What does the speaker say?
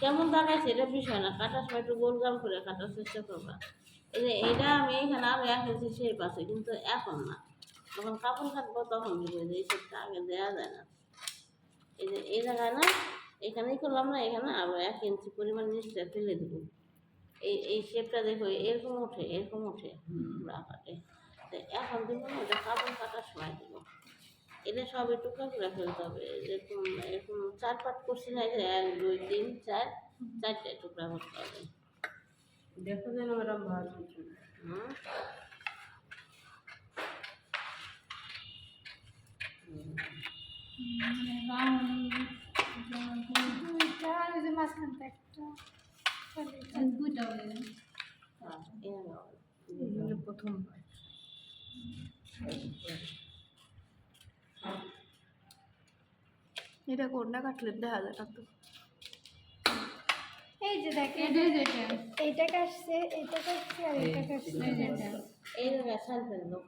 কেমন দাঁড়াইছে এটা বিষয় না, কাটার সময় একটু গোলগাল করে কাটার চেষ্টা করবা। এই যে এটা আমি এইখানে আরো 1 ইঞ্চি শেপ আছে, কিন্তু এখন না, যখন কাপড় কাটবো তখন দেবো। এই শেপটা আগে দেওয়া যায় না। এই যে এই জায়গায় না, এখানেই করলাম না, এখানে আরো 1 ইঞ্চি পরিমাণ নিচটা ফেলে দেবো। এই শেপটা দেখো এরকম ওঠে, এরকম ওঠে পুরা কাটে। এখন দেবো না, এটা কাপড় কাটার সময় দেবো। এটা সব টুকরা করে ফেলতে হবে। এরকম এরকম 4 পাট করছি না, 1 2 3 4 4টে টুকরা করতে হবে। দেখো যেন এরকম ভালো প্রথম এটা কোনটা কাটলে দেখা যায় তো। এই যে দেখেন এইটা কাটছে, এইটা কাটছে আর এইটা কাটছে। এই জায়গায় সাল ফেললো।